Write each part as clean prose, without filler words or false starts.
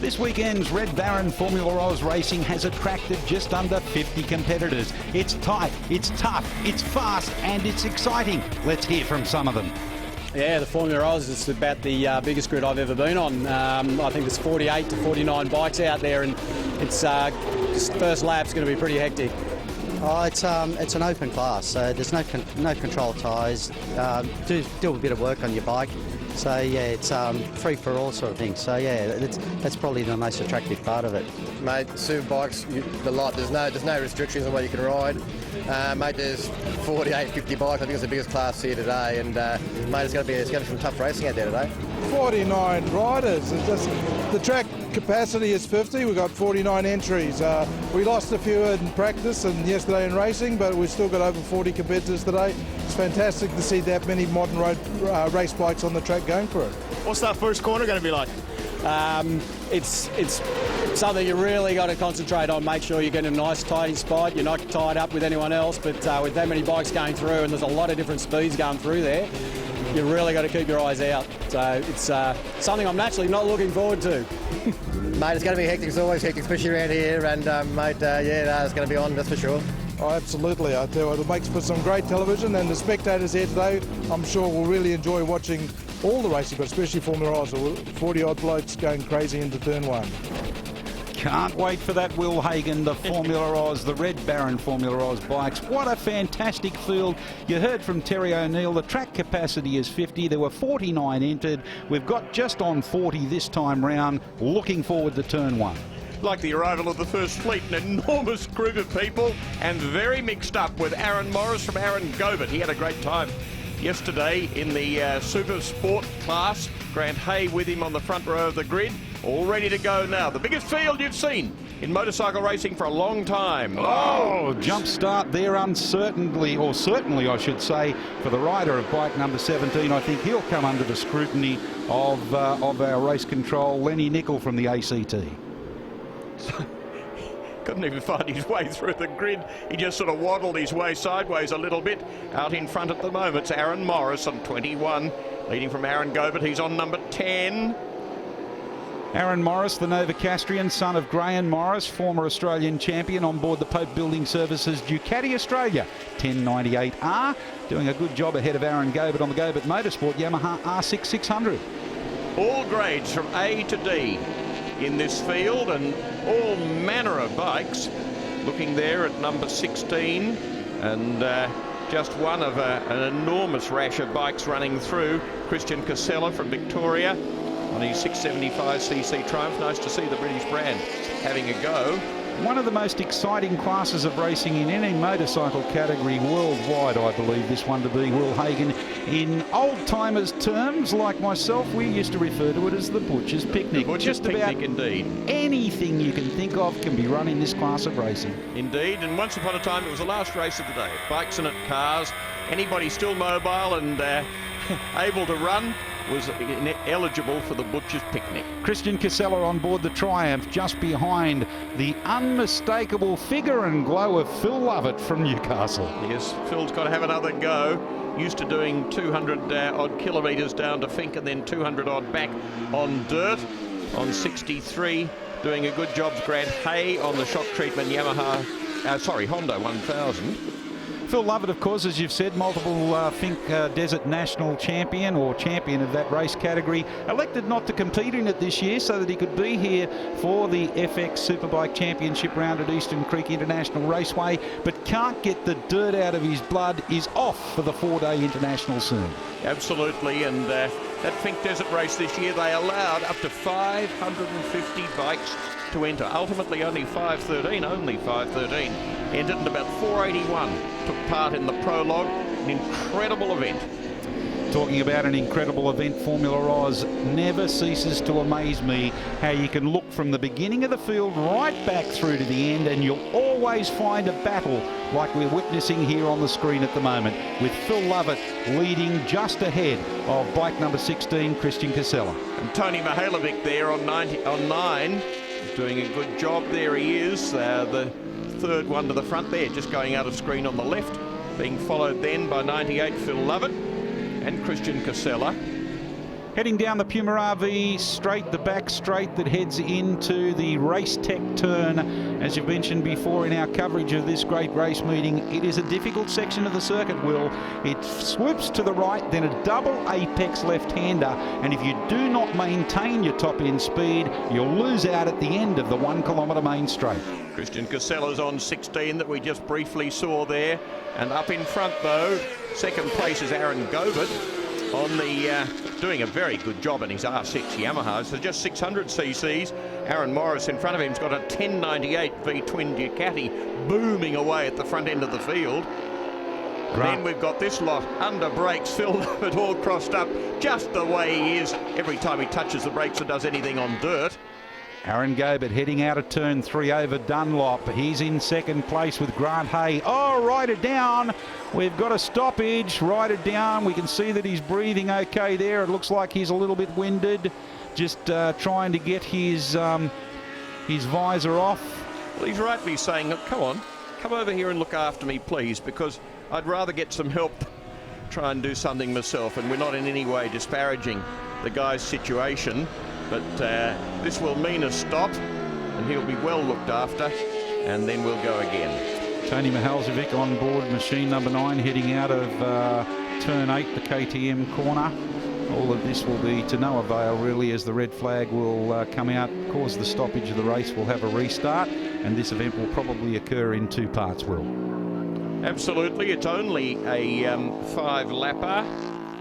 This weekend's Red Baron Formula Oz racing has attracted just under 50 competitors. It's tight, it's tough, it's fast and it's exciting. Let's hear from some of them. Yeah, the Formula Oz is about the biggest grid I've ever been on. I think there's 48 to 49 bikes out there, and it's this first lap's going to be pretty hectic. Oh, it's an open class, so there's no control tyres. Do a bit of work on your bike. So yeah, it's free for all sort of thing. So yeah, that's probably the most attractive part of it. Mate, super bikes, there's no restrictions on what you can ride. Mate, there's 48, 50 bikes. I think it's the biggest class here today, and mate, it's going to be some tough racing out there today. 49 riders. The track capacity is 50. We've got 49 entries. We lost a few in practice and yesterday in racing, but we've still got over 40 competitors today. It's fantastic to see that many modern road race bikes on the track going for it. What's that first corner going to be like? It's something you really got to concentrate on. Make sure you get in a nice tidy spot. You're not tied up with anyone else, but with that many bikes going through, and there's a lot of different speeds going through there, you really got to keep your eyes out. So it's something I'm naturally not looking forward to. Mate, it's going to be hectic. It's always hectic, especially around here, and mate, it's going to be on, that's for sure. Oh, absolutely. I tell you what, it makes for some great television, and the spectators here today, I'm sure, will really enjoy watching all the racing, but especially Formula Oz. 40-odd blokes going crazy into turn one. Can't wait for that, Will Hagan, the Formula Oz, the Red Baron Formula Oz bikes. What a fantastic field. You heard from Terry O'Neill, the track capacity is 50. There were 49 entered. We've got just on 40 this time round. Looking forward to turn one. Like the arrival of the first fleet, an enormous group of people, and very mixed up with Aaron Morris from Aaron Gobert. He had a great time yesterday in the Super Sport class. Grant Hay with him on the front row of the grid, all ready to go now. The biggest field you've seen in motorcycle racing for a long time. Oh, jump start there uncertainly, or certainly I should say, for the rider of bike number 17. I think he'll come under the scrutiny of our race control, Lenny Nicol from the ACT. Couldn't even find his way through the grid. He just sort of waddled his way sideways a little bit. Out in front at the moment, it's Aaron Morris on 21, leading from Aaron Gobert. He's on number 10. Aaron Morris, the Novocastrian, son of Graham Morris, former Australian champion on board the Pope Building Services Ducati Australia 1098R, doing a good job ahead of Aaron Gobert on the Gobert Motorsport Yamaha R6 600. All grades from A to D in this field, and all manner of bikes. Looking there at number 16, and just one of an enormous rash of bikes running through. Christian Casella from Victoria on his 675cc Triumph. Nice to see the British brand having a go. One of the most exciting classes of racing in any motorcycle category worldwide, I believe this one to be, Will Hagan. In old-timers terms, like myself, we used to refer to it as the Butcher's Picnic. The Butcher's Picnic, indeed. Anything you can think of can be run in this class of racing. Indeed, and once upon a time it was the last race of the day. Bikes and cars, anybody still mobile and able to run was eligible for the Butcher's Picnic. Christian Casella on board the Triumph, just behind the unmistakable figure and glow of Phil Lovett from Newcastle. Yes, Phil's got to have another go. Used to doing 200 odd kilometres down to Fink and then 200 odd back on dirt. On 63, doing a good job. Grant Hay on the shock treatment Yamaha, Honda 1000. Phil Lovett, of course, as you've said, multiple Fink Desert National champion, or champion of that race category, elected not to compete in it this year so that he could be here for the FX Superbike Championship round at Eastern Creek International Raceway, but can't get the dirt out of his blood, is off for the 4-day international soon. Absolutely, and that Fink Desert race this year, they allowed up to 550 bikes to enter. Ultimately only 513 entered, and about 481 took part in the prologue. An incredible event. Talking about an incredible event, Formula Oz never ceases to amaze me how you can look from the beginning of the field right back through to the end, and you'll always find a battle like we're witnessing here on the screen at the moment, with Phil Lovett leading just ahead of bike number 16, Christian Casella. And Tony Mihailovic there on 9, doing a good job. There he is, the third one to the front there, just going out of screen on the left, being followed then by 98 Phil Lovett and Christian Casella. Heading down the Puma RV straight, the back straight that heads into the Race Tech turn. As you've mentioned before in our coverage of this great race meeting, it is a difficult section of the circuit, Will. It swoops to the right, then a double apex left-hander, and if you do not maintain your top-end speed, you'll lose out at the end of the 1 kilometre main straight. Christian Casella's on 16 that we just briefly saw there. And up in front, though, second place is Aaron Gobert on the doing a very good job in his R6 Yamaha. So just 600 cc's. Aaron Morris in front of him's got a 1098 V-twin Ducati booming away at the front end of the field. And then we've got this lot under brakes, Phil Lovett all crossed up just the way he is every time he touches the brakes or does anything on dirt. Aaron Gobert heading out of turn 3 over Dunlop. He's in second place with Grant Hay. Oh, ride it down. We've got a stoppage. Ride it down. We can see that he's breathing okay there. It looks like he's a little bit winded. Just trying to get his visor off. Well, he's rightly saying, come on, come over here and look after me, please, because I'd rather get some help, try and do something myself. And we're not in any way disparaging the guy's situation. But this will mean a stop, and he'll be well looked after, and then we'll go again. Tony Mihaljevic on board machine number 9, heading out of turn 8, the KTM corner. All of this will be to no avail, really, as the red flag will come out, cause the stoppage of the race. We'll have a restart, and this event will probably occur in 2 parts, Will. Absolutely. It's only a 5-lapper,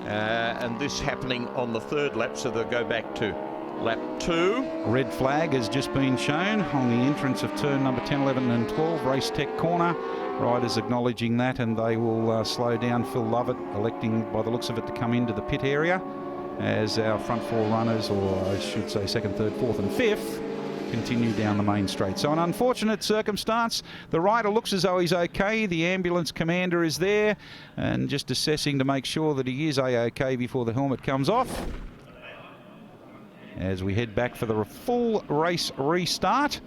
and this happening on the 3rd lap, so they'll go back to lap 2. Red flag has just been shown on the entrance of turn number 10, 11 and 12, Race Tech corner. Riders acknowledging that, and they will slow down. Phil Lovett electing, by the looks of it, to come into the pit area as our front 4 runners, or I should say 2nd, 3rd, 4th and 5th, continue down the main straight. So an unfortunate circumstance. The rider looks as though he's okay. The ambulance commander is there and just assessing to make sure that he is A-OK before the helmet comes off. As we head back for the full race restart,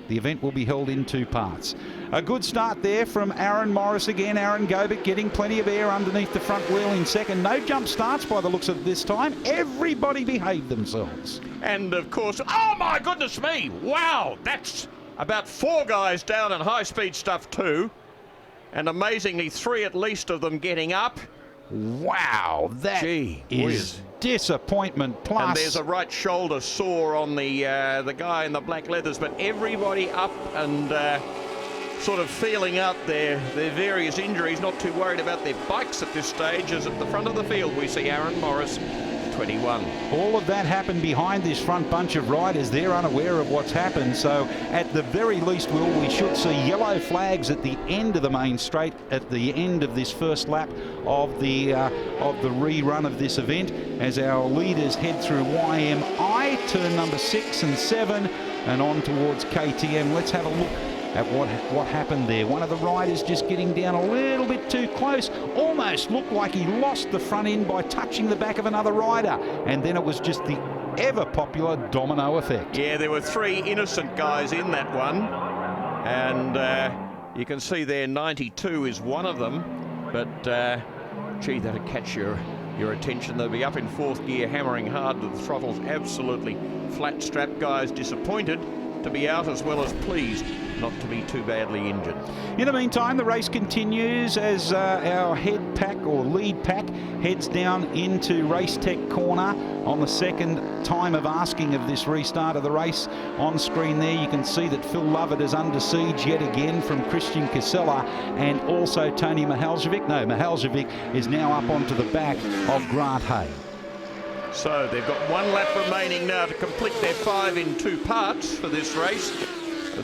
the event will be held in 2 parts. A good start there from Aaron Morris again. Aaron Gobert getting plenty of air underneath the front wheel in second. No jump starts by the looks of this time. Everybody behaved themselves. And of course, oh my goodness me, wow, that's about 4 guys down in high-speed stuff too. And amazingly, 3 at least of them getting up. Wow, that is disappointment plus. And there's a right shoulder sore on the guy in the black leathers, but everybody up and sort of feeling out their various injuries, not too worried about their bikes at this stage, as at the front of the field we see Aaron Morris, 21. All of that happened behind this front bunch of riders. They're unaware of what's happened, so at the very least, Will, we should see yellow flags at the end of the main straight, at the end of this first lap of the rerun of this event, as our leaders head through YMI, turn number 6 and 7, and on towards KTM. Let's have a look at what happened there. One of the riders just getting down a little bit too close, almost looked like he lost the front end by touching the back of another rider, and then it was just the ever popular domino effect. Yeah, there were 3 innocent guys in that one, and you can see there 92 is one of them, but gee, that'll catch your attention. They'll be up in 4th gear, hammering hard with the throttles absolutely flat. Strap guys disappointed to be out, as well as pleased not to be too badly injured. In the meantime, the race continues as our head pack or lead pack heads down into Race Tech corner on the 2nd time of asking of this restart of the race. On screen there you can see that Phil Lovett is under siege yet again from Christian Casella and also Tony Mihaljevic. No, Mihaljevic is now up onto the back of Grant Hay. So they've got 1 lap remaining now to complete their 5 in 2 parts for this race.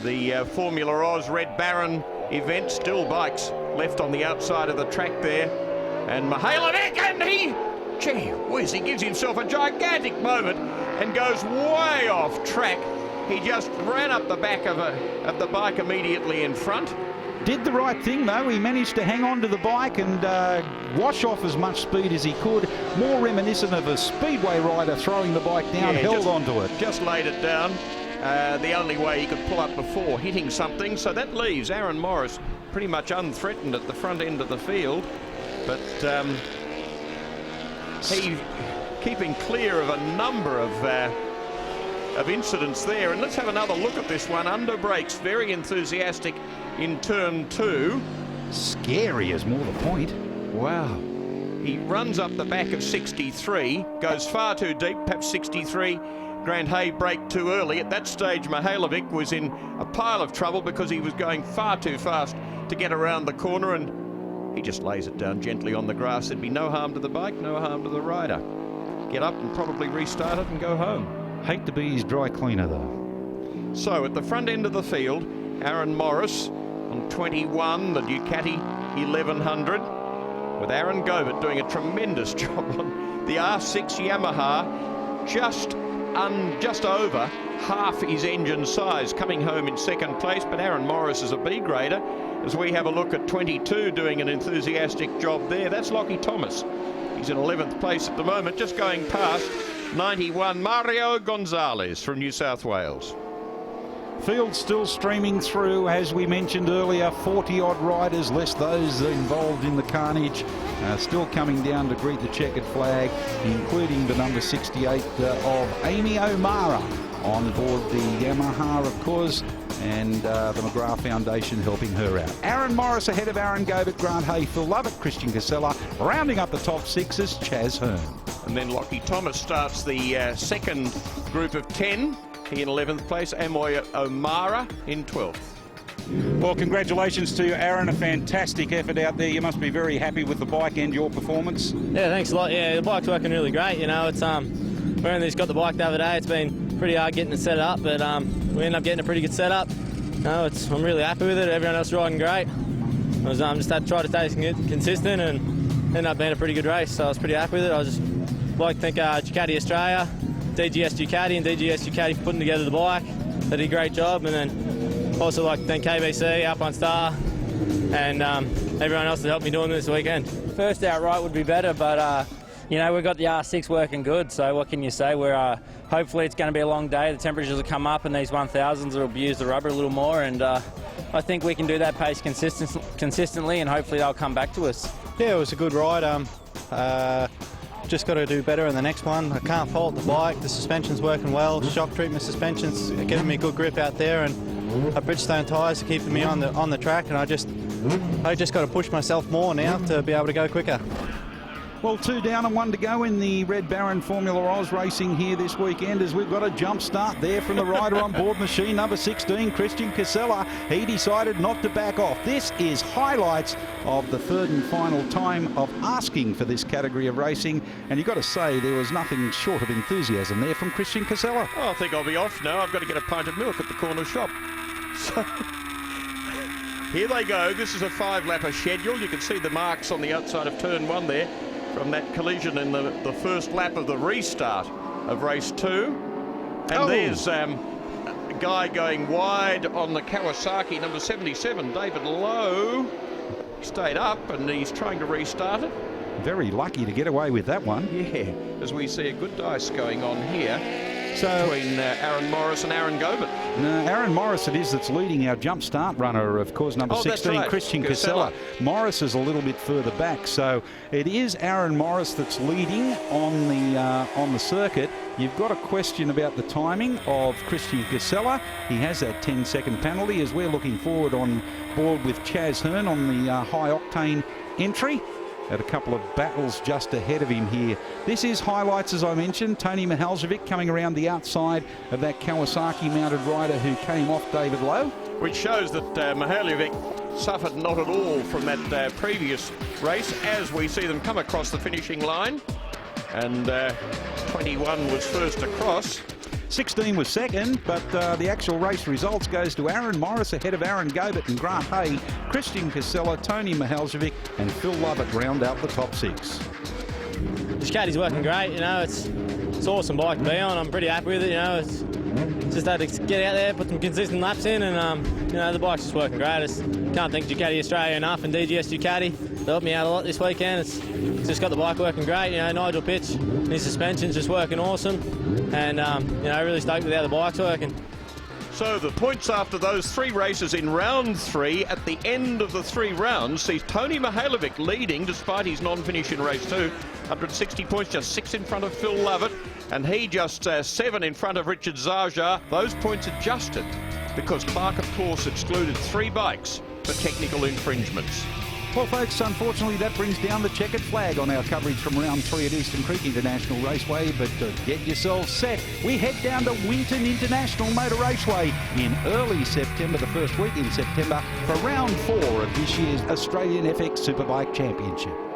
The Formula Oz Red Baron event, still bikes left on the outside of the track there. And Mihaljevic, and gee whiz, he gives himself a gigantic moment and goes way off track. He just ran up the back of the bike immediately in front. Did the right thing though. He managed to hang on to the bike and wash off as much speed as he could. More reminiscent of a speedway rider throwing the bike down, held onto it. Just laid it down. The only way he could pull up before hitting something. So that leaves Aaron Morris pretty much unthreatened at the front end of the field. But keeping clear of a number of incidents there. And let's have another look at this one. Under brakes, very enthusiastic in turn 2. Scary is more the point. Wow. He runs up the back of 63, goes far too deep, perhaps 63. Grant Hay braked too early. At that stage, Mihailovic was in a pile of trouble because he was going far too fast to get around the corner, and he just lays it down gently on the grass. There'd be no harm to the bike, no harm to the rider. Get up and probably restart it and go home. Hate to be his dry cleaner, though. So at the front end of the field, Aaron Morris on 21, the Ducati 1100, with Aaron Gobert doing a tremendous job on the R6 Yamaha, just over half his engine size, coming home in second place. But Aaron Morris is a B grader as we have a look at 22 doing an enthusiastic job there. That's Lockie Thomas. He's in 11th place at the moment, just going past 91 Mario Gonzalez from New South Wales. Field still streaming through, as we mentioned earlier, 40-odd riders, less those involved in the carnage, still coming down to greet the checkered flag, including the number 68 of Amy O'Mara on board the Yamaha, of course, and the McGrath Foundation helping her out. Aaron Morris ahead of Aaron Gobert, Grant Hay, Phil Lovett, Christian Casella, rounding up the top 6 is Chaz Hearn. And then Lockie Thomas starts the second group of 10. He in 11th place, Amoy O'Mara in 12th. Well, congratulations to you, Aaron. A fantastic effort out there. You must be very happy with the bike and your performance. Yeah, thanks a lot. Yeah, the bike's working really great. You know, it's we only just got the bike the other day. It's been pretty hard getting it set up, but we ended up getting a pretty good setup. No, I'm really happy with it. Everyone else riding great. I was just had to try to stay consistent and ended up being a pretty good race. So I was pretty happy with it. I was just like to thank Ducati Australia, DGS Ducati and DGS Ducati for putting together the bike. They did a great job, and then also like to thank KBC, Alpine Star, and everyone else that helped me doing this weekend. First outright would be better, but you know, we've got the R6 working good, so what can you say? We're hopefully it's going to be a long day. The temperatures will come up, and these 1000s will abuse the rubber a little more, and I think we can do that pace consistently, and hopefully they'll come back to us. Yeah, it was a good ride. Just got to do better in the next one. I can't fault the bike. The suspension's working well. Shock treatment suspension's giving me good grip out there, and Bridgestone tyres are keeping me on the track. And I just got to push myself more now to be able to go quicker. Well, 2 down and 1 to go in the Red Baron Formula Oz racing here this weekend, as we've got a jump start there from the rider on board machine number 16, Christian Casella. He decided not to back off. This is highlights of the third and final time of asking for this category of racing, and you've got to say there was nothing short of enthusiasm there from Christian Casella. Oh, I think I'll be off now. I've got to get a pint of milk at the corner shop. So here they go. This is a 5-lapper schedule. You can see the marks on the outside of turn 1 there from that collision in the first lap of the restart of race 2. And there's a guy going wide on the Kawasaki, number 77, David Lowe. Stayed up and he's trying to restart it. Very lucky to get away with that one. Yeah, as we see a good dice going on here between Aaron Morris and Aaron Gobert. Aaron Morris it is that's leading our jump start runner, of course, number 16, right. Christian Casella. Morris is a little bit further back, so it is Aaron Morris that's leading on the circuit. You've got a question about the timing of Christian Casella. He has that 10-second penalty as we're looking forward on board with Chaz Hearn on the high-octane entry. At a couple of battles just ahead of him here. This is highlights, as I mentioned. Tony Mihaljevic coming around the outside of that Kawasaki mounted rider who came off David Lowe. Which shows that Mihaljevic suffered not at all from that previous race, as we see them come across the finishing line. And 21 was first across. 16 was second, but the actual race results goes to Aaron Morris ahead of Aaron Gobert and Grant Hay, Christian Casella, Tony Mihaljevic and Phil Lovett round out the top 6. Ducati's working great, you know, it's awesome bike to be on. I'm pretty happy with it, you know. It's just had to get out there, put some consistent laps in, and you know, the bike's just working great. I just can't thank Ducati Australia enough, and DGS Ducati. They helped me out a lot this weekend. It's just got the bike working great. You know, Nigel Pitch, his suspension's just working awesome, and you know, really stoked with how the bike's working. So the points after those 3 races in round 3, at the end of the 3 rounds, sees Tony Mihailovic leading despite his non-finish in race 2. 160 points, just 6 in front of Phil Lovett, and he just 7 in front of Richard Zaja. Those points adjusted because Clark, of course, excluded 3 bikes for technical infringements. Well, folks, unfortunately, that brings down the checkered flag on our coverage from round 3 at Eastern Creek International Raceway. But get yourselves set. We head down to Winton International Motor Raceway in early September, the first week in September, for round 4 of this year's Australian FX Superbike Championship.